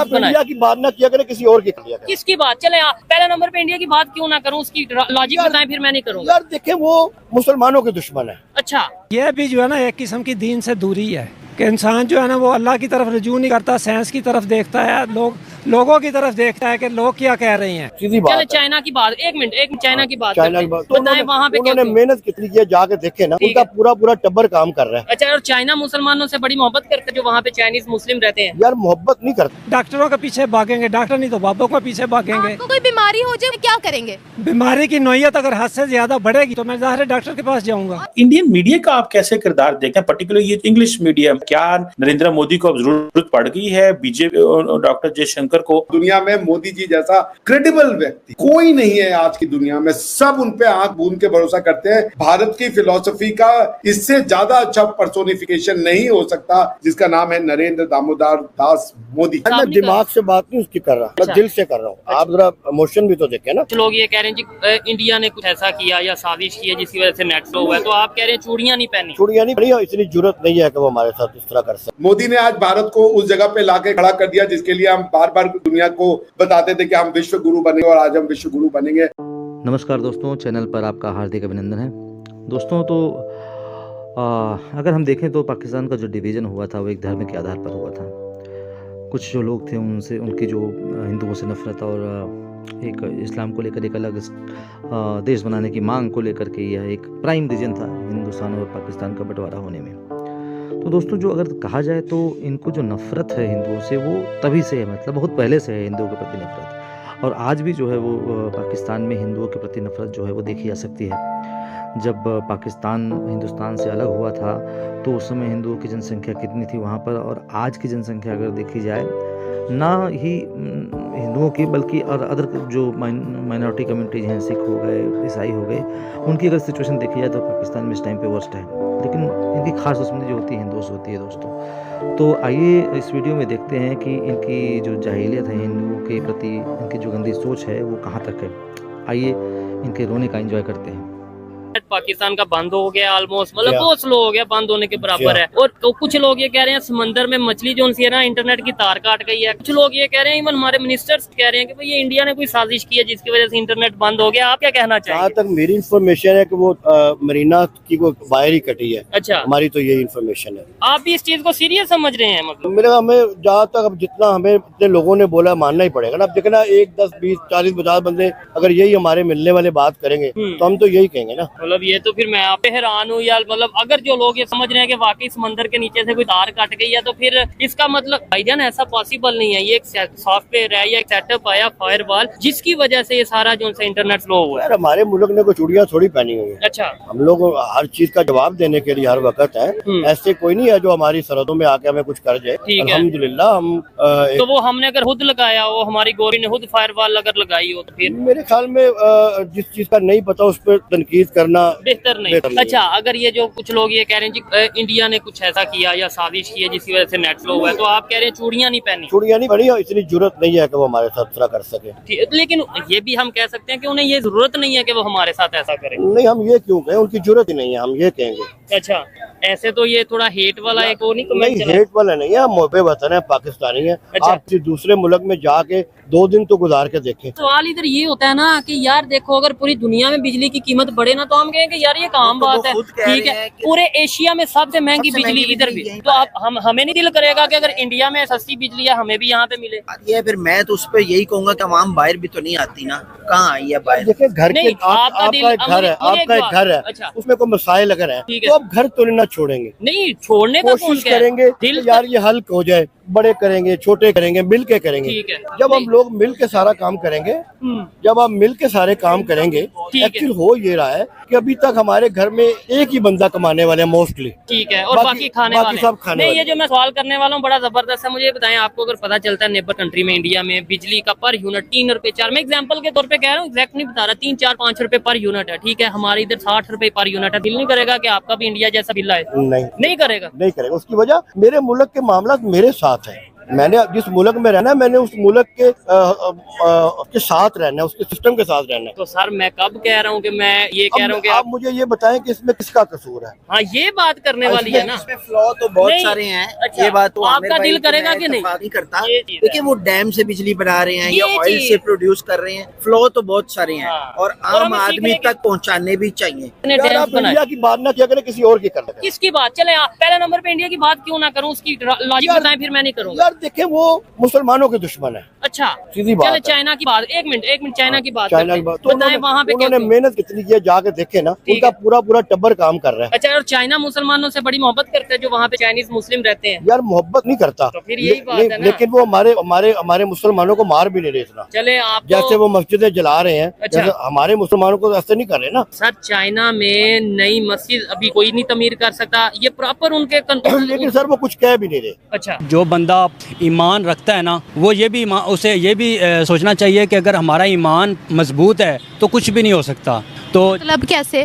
आप इंडिया की बात ना किया करें, किसी और की कर लिया करें। किसकी बात? चले आप पहले नंबर पे इंडिया की बात क्यों ना करूं, उसकी लॉजिक बताएं, फिर मैं नहीं करूंगा। यार देखें, वो मुसलमानों के दुश्मन है। अच्छा, यह भी जो है ना एक किस्म की दीन से दूरी है कि इंसान जो है ना वो अल्लाह की तरफ रुजू नहीं करता, साइंस की तरफ देखता है, लोगों की तरफ देखता है कि लोग क्या कह रहे हैं। सीधी बात चले है। चाइना की बात, एक मिनट चाइना की बात चाइना की करते हैं। बात तो बताएं वहाँ पे क्या उन्होंने मेहनत कितनी की है, जाके देखे ना, ठीक उनका है। पूरा टब्बर काम कर रहा है। अच्छा, और चाइना मुसलमानों से बड़ी मोहब्बत करते हैं जो वहाँ पे चाइनीज मुस्लिम रहते हैं। यार मोहब्बत नहीं करते। डॉक्टरों के पीछे भागेंगे, डॉक्टर नहीं तो बाबों के पीछे भागेंगे। आपको कोई बीमारी हो जाए क्या करेंगे? बीमारी की नौयत अगर हद से ज्यादा बढ़ेगी तो मैं ज़ाहिर डॉक्टर के पास जाऊंगा। इंडियन मीडिया का आप कैसे किरदार देखते हैं, पर्टिकुलर ये इंग्लिश मीडिया? क्या नरेंद्र मोदी को अब जरूरत पड़ गई है बीजेपी डॉक्टर जयशंकर को? दुनिया में मोदी जी जैसा क्रेडिबल व्यक्ति कोई नहीं है आज की दुनिया में। सब उन पे आंख बूंद के भरोसा करते हैं। भारत की फिलॉसफी का इससे ज्यादा अच्छा पर्सोनिफिकेशन नहीं हो सकता, जिसका नाम है नरेंद्र दामोदर दास मोदी। मैं दिमाग से बात नहीं उसकी कर रहा, अच्छा। मैं दिल से कर रहा हूँ। आप जरा इमोशन भी तो देखें ना। कुछ लोग ये कह रहे हैं जी इंडिया ने कुछ ऐसा किया या साजिश की है जिसकी वजह से नेट स्लो हुआ है, तो आप कह रहे हैं चूड़ियां नहीं पहनी। चूड़ियां नहीं पहनी और इतनी जरूरत नहीं है कि वो हमारे साथ इस तरह कर सके। मोदी ने आज भारत को उस जगह पे लाके खड़ा कर दिया जिसके लिए हम बार बार दुनिया को बताते थे कि हम विश्व गुरु बनेंगे, और आज हम विश्व गुरु बनेंगे। नमस्कार दोस्तों, चैनल पर आपका हार्दिक अभिनंदन है। दोस्तों तो अगर हम देखें तो पाकिस्तान का जो डिवीज़न हुआ था वो एक धर्म के आधार पर हुआ था। कुछ जो लोग थे उनसे, उनकी जो हिंदुओं से नफरत और एक इस्लाम को लेकर एक अलग देश बनाने की मांग को लेकर के यह एक प्राइम रीजन था हिंदुस्तान और पाकिस्तान का बंटवारा होने में। तो दोस्तों जो अगर कहा जाए तो इनको जो नफ़रत है हिंदुओं से वो तभी से है, मतलब बहुत पहले से है हिंदुओं के प्रति नफरत। और आज भी जो है वो पाकिस्तान में हिंदुओं के प्रति नफरत जो है वो देखी जा सकती है। जब पाकिस्तान हिंदुस्तान से अलग हुआ था तो उस समय हिंदुओं की जनसंख्या कितनी थी वहाँ पर, और आज की जनसंख्या अगर देखी जाए, ना ही हिंदुओं की बल्कि और अदर जो माइनॉरिटी कम्युनिटीज हैं, सिख हो गए, ईसाई हो गए, उनकी अगर सिचुएशन देखी जाए तो पाकिस्तान में इस टाइम पे वर्स्ट है। लेकिन इनकी खास दुश्मनी जो होती है हिंदुओं से होती है दोस्तों। तो आइए इस वीडियो में देखते हैं कि इनकी जो जाहिलियत है हिंदुओं के प्रति, इनकी जो गंदी सोच है वो कहाँ तक है। आइए इनके रोने का एंजॉय करते हैं। पाकिस्तान का बंद हो गया ऑलमोस्ट, मतलब बहुत स्लो हो गया, बंद होने के बराबर है। और तो कुछ लोग ये कह रहे हैं समंदर में मछली जो है ना, इंटरनेट की तार काट गई है। कुछ लोग ये कह रहे हैं, इवन हमारे मिनिस्टर्स कह रहे हैं कि भाई ये इंडिया ने कोई साजिश की है जिसकी वजह से इंटरनेट बंद हो गया। आप क्या कहना जहाँ चाहिए? तक मेरी इन्फॉर्मेशन है कि वो मरीना की कोई वायर ही कटी है। अच्छा, हमारी तो यही इन्फॉर्मेशन है। आप भी इस चीज को सीरियस समझ रहे हैं? मतलब मेरे हमें जहाँ तक अब जितना हमें इतने लोगों ने बोला मानना ही पड़ेगा ना। अब देखना 1, 10, 20, 40, 50 बंदे अगर यही हमारे मिलने वाले बात करेंगे तो हम तो यही कहेंगे ना। मतलब ये तो फिर मैं आप पे हैरान हूँ यार। मतलब अगर जो लोग ये समझ रहे हैं कि वाकई समंदर के नीचे से कोई तार कट गई है तो फिर इसका मतलब भाईजान ऐसा पॉसिबल नहीं है। ये एक सॉफ्टवेयर है या एक सेटअप आया फायरवॉल जिसकी वजह से ये सारा जो है इंटरनेट स्लो हुआ है। यार हमारे मुल्क ने कोई चूड़ियां थोड़ी पहनी हुई है। अच्छा, हम लोग हर चीज का जवाब देने के लिए हर वक्त है। ऐसे कोई नहीं है जो हमारी सरहदों में आके हमें कुछ कर जाए। अल्हम्दुलिल्लाह हम तो वो हमने अगर खुद लगाया हो, हमारी गवर्नमेंट ने खुद फायरवॉल अगर लगाई हो तो फिर मेरे ख्याल में जिस चीज का नहीं पता उस पर तनकीद करना बेहतर नहीं। अच्छा, अगर ये जो कुछ लोग ये कह रहे हैं जी इंडिया ने कुछ ऐसा किया या साजिश की है जिसकी वजह से नेट स्लो हुआ है, तो आप कह रहे हैं चूड़ियां नहीं पहनी। चूड़ियां नहीं पहनी और इतनी जरूरत नहीं है कि वो हमारे साथ ऐसा कर सके। लेकिन ये भी हम कह सकते हैं कि उन्हें ये जरूरत नहीं है कि वो हमारे साथ ऐसा करें। नहीं, हम ये क्यों कहें, उनकी जरूरत ही नहीं है, हम ये कहेंगे। अच्छा, ऐसे तो ये थोड़ा हेट वाला एक वो नहीं हेट वाला नहीं है, मोहब्बे वतन है, पाकिस्तानी है। अच्छा। आप किसी दूसरे मुल्क में जाके 2 दिन तो गुजार के देखें। सवाल इधर ये होता है ना कि यार देखो, अगर पूरी दुनिया में बिजली की कीमत बढ़े ना तो हम कहें कि यार ये काम बात है, ठीक है। पूरे एशिया में सबसे महंगी बिजली इधर भी, तो आप हमें नहीं दिल करेगा कि अगर इंडिया में सस्ती बिजली है हमें भी यहाँ पे मिले? ये फिर मैं तो उस पर यही कहूंगा कि आवाम बाहर भी तो नहीं आती ना, कहाँ आई है बाहर? देखिए घर के आपका एक घर है, आपका एक घर है, उसमें कोई मसाइल अगर है तो आप घर तो नहीं छोड़ेंगे। नहीं छोड़ने का कोशिश करेंगे यार ये हल हो जाए, बड़े करेंगे, छोटे करेंगे, मिल के करेंगे। जब हम लोग मिल के सारा काम करेंगे, जब हम मिल के सारे काम करेंगे, एक्चुअल हो ये रहा है कि अभी तक हमारे घर में एक ही बंदा कमाने वाले मोस्टली, ठीक है, और बाकी खाने वाले सब खाने वाले। ये जो मैं सवाल करने वाला हूँ बड़ा जबरदस्त है। मुझे बताएं, आपको अगर पता चलता है नेबर कंट्री में इंडिया में बिजली का पर यूनिट 3 रुपए 4, मैं एग्जाम्पल के तौर पे कह रहा हूँ, एग्जैक्ट नहीं बता रहा, 3, 4, 5 रुपए पर यूनिट है, ठीक है। हमारे इधर 60 रुपए पर यूनिट है। दिल नहीं करेगा कि आपका भी इंडिया जैसा बिल आए? नहीं करेगा, नहीं करेगा। उसकी वजह मेरे मुल्क के मामला मेरे साथ है। मैंने जिस मुल्क में रहना है, मैंने उस मुल्क के साथ रहना है, उसके सिस्टम के साथ रहना है। तो सर मैं कब कह रहा हूँ कि मैं ये कह रहा हूँ कि आप मुझे ये बताएं कि इसमें किसका कसूर है? हाँ ये बात करने वाली है ना। इसमें फ्लॉ तो बहुत नहीं, सारे हैं। अच्छा, ये बात तो आपका दिल करेगा कि नहीं करता, ये चीज़ है। देखिए वो डैम से बिजली बना रहे हैं या ये ऑयल चीज़। से प्रोड्यूस कर रहे हैं, फ्लॉ तो बहुत सारे हैं हाँ। और और आम हमें आदमी सीखने तक पहुंचाने भी चाहिए। अपने यार डैम्स आप बनाए। इंडिया की बात ना किया करें, किसी और की कर लें। किसकी बात? चले आप पहले नंबर पे इंडिया की बात क्यों ना करूँ, उसकी लॉजिक यार- बताएं, फिर मैं नहीं करूँगा। यार देखें, वो मुसलमानों के दुश्मन है, अच्छा सीधी बात चले है। चाइना की बात, एक मिनट चाइना की बात चाइना करते की हैं। बात तो बताएं वहाँ पे क्या उन्होंने क्यों? मेहनत कितनी की है, जाके देखे ना, ठीक उनका है। पूरा टब्बर काम कर रहा है। अच्छा, और चाइना मुसलमानों से बड़ी मोहब्बत करते हैं जो वहाँ पे चाइनीज मुस्लिम रहते हैं। यार मोहब्बत नहीं करता, तो फिर यही बात है ना। लेकिन वो हमारे मुसलमानों को मार भी नहीं रहे इतना। चले आप जैसे वो मस्जिदें जला रहे हैं, अच्छा। जैसे हमारे मुसलमानों को ऐसे नहीं कर रहे ना। सर चाइना में नई मस्जिद अभी कोई नहीं तमीर कर सकता, ये प्रॉपर उनके लेकिन सर वो कुछ कह भी नहीं रहे। अच्छा, जो बंदा ईमान रखता है ना, वो उसे ये भी सोचना चाहिए कि अगर हमारा ईमान मजबूत है तो कुछ भी नहीं हो सकता। तो मतलब कैसे?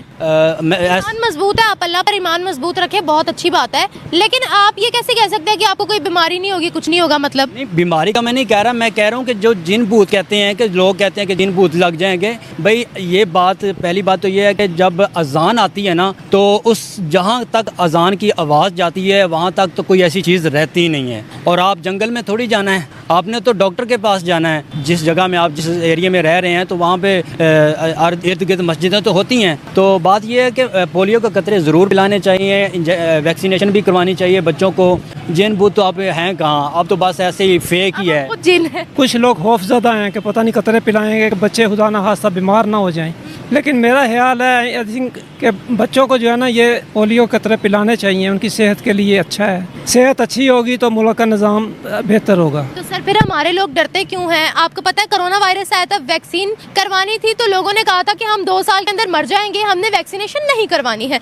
मैं ईमान मजबूत है, आप अल्लाह पर ईमान मजबूत रखे, बहुत अच्छी बात है, लेकिन आप ये कैसे कह सकते हैं कि आपको कोई बीमारी नहीं होगी, कुछ नहीं होगा? मतलब नहीं, बीमारी का मैं नहीं कह रहा, मैं कह रहा हूँ कि जो जिन भूत कहते हैं कि लोग कहते हैं कि जिन भूत लग जाएंगे, भाई ये बात, पहली बात तो ये है कि जब अजान आती है ना, तो उस जहाँ तक अजान की आवाज़ जाती है वहाँ तक तो कोई ऐसी चीज़ रहती ही नहीं है। और आप जंगल में थोड़ी जाना है, आपने तो डॉक्टर के पास जाना है। जिस जगह में आप जिस एरिया में रह रहे हैं तो वहाँ पे इर्द गिर्द मस्जिदें तो होती हैं। तो बात यह है कि पोलियो के कतरे ज़रूर पिलाने चाहिए, वैक्सीनेशन भी करवानी चाहिए बच्चों को। जिन भूत तो आप हैं कहाँ, अब तो बस ऐसे ही फेक ही है। वो जिन है। कुछ लोग खौफजदा हैं कि पता नहीं कतरे पिलाएंगे कि बच्चे खुदा ना खास्ता बीमार ना हो जाएं, लेकिन मेरा ख्याल है आई थिंक कि बच्चों को जो है ना ये पोलियो कतरे पिलाने चाहिए, उनकी सेहत के लिए अच्छा है। सेहत अच्छी होगी तो मुल्क का निज़ाम बेहतर होगा। तो सर फिर हमारे लोग डरते क्यों हैं? आपको पता है कोरोना वायरस आया था, वैक्सीन करवानी थी तो लोगों ने कहा था कि हम 2 साल के अंदर मर जाएंगे, हमने वैक्सीनेशन नहीं करवानी है।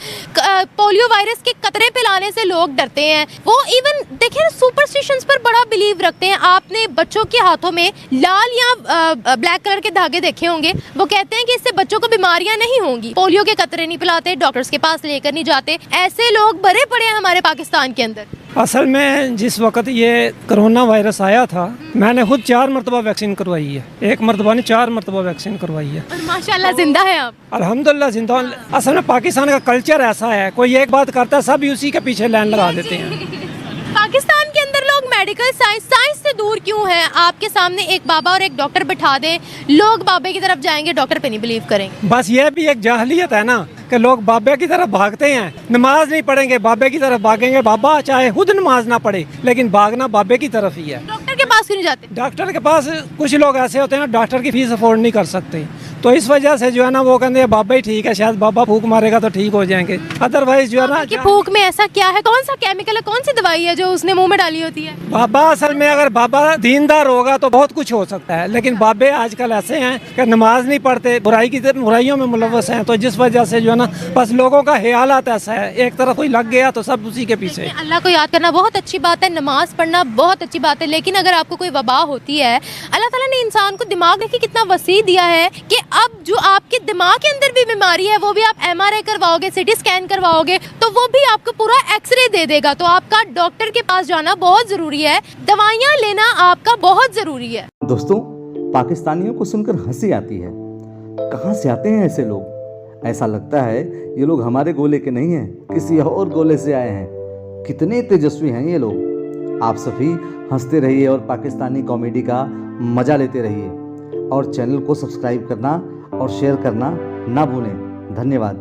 पोलियो वायरस के कतरे पिलाने से लोग डरते हैं। वो इवन देखिए सुपरस्टिशंस पर बड़ा बिलीव रखते हैं। आपने बच्चों के हाथों में लाल या ब्लैक कलर के धागे देखे होंगे, वो कहते हैं कि इससे बच्चों को बीमारियां नहीं होंगी। पोलियो के कतरे नहीं पिलाते, डॉक्टर्स के पास लेकर नहीं जाते। ऐसे लोग भरे पड़े हैं हमारे पाकिस्तान के अंदर। असल में जिस वक्त ये कोरोना वायरस आया था, मैंने खुद 4 मरतबा वैक्सीन करवाई है। 1 मरतबा नहीं, 4 मरतबा वैक्सीन करवाई है। और माशाल्लाह जिंदा है आप। अल्हम्दुलिल्लाह जिंदा। असल में पाकिस्तान का कल्चर ऐसा है, कोई एक बात करता है सब उसी के पीछे लाइन लगा देते हैं। पाकिस्तान के अंदर लोग मेडिकल साइंस से दूर क्यों हैं? आपके सामने एक बाबा और एक डॉक्टर बिठा दें, लोग बाबे की तरफ जाएंगे, डॉक्टर पे नहीं बिलीव करेंगे। बस ये भी एक जाहलियत है ना कि लोग बाबे की तरफ भागते हैं, नमाज नहीं पढ़ेंगे, बाबे की तरफ भागेंगे। बाबा चाहे खुद नमाज ना पढ़े लेकिन भागना बाबे की तरफ ही है। डॉक्टर के पास क्यों नहीं जाते? डॉक्टर के पास कुछ लोग ऐसे होते हैं डॉक्टर की फीस अफोर्ड नहीं कर सकते, तो इस वजह से जो है ना वो कहते हैं बाबा ही ठीक है, शायद बाबा फूक मारेगा तो ठीक हो जाएंगे। अदरवाइज जो है ना कि फूक में ऐसा क्या है, कौन सा केमिकल है, कौन सी दवाई है जो उसने मुंह में डाली होती है? बाबा असल में अगर बाबा दीनदार होगा तो बहुत कुछ हो सकता है, लेकिन बाबे आजकल ऐसे हैं कि नमाज नहीं पढ़ते, बुराइयों में मुलव्वस हैं, तो जिस वजह से जो है ना बस लोगों का ख्यालात ऐसा है, एक तरफ कोई लग गया तो सब उसी के पीछे। अल्लाह को याद करना बहुत अच्छी बात है, नमाज पढ़ना बहुत अच्छी बात है, लेकिन अगर आपको कोई वबा होती है, अल्लाह ताला ने इंसान को दिमाग देखिए कितना वसी दिया है कि अब जो आपके दिमाग के अंदर भी बीमारी है वो भी आप MRI करवाओगे, CT स्कैन करवाओगे तो वो भी आपको पूरा एक्सरे दे देगा। तो आपका डॉक्टर के पास जाना बहुत जरूरी है, दवाइयाँ लेना आपका बहुत जरूरी है। दोस्तों, पाकिस्तानियों को सुनकर हंसी आती है। कहाँ से आते हैं ऐसे लोग? ऐसा लगता है ये लोग हमारे गोले के नहीं हैं, किसी और गोले से आए हैं। कितने तेजस्वी हैं ये लोग। आप सभी हंसते रहिए और पाकिस्तानी कॉमेडी का मज़ा लेते रहिए, और चैनल को सब्सक्राइब करना और शेयर करना ना भूलें। धन्यवाद।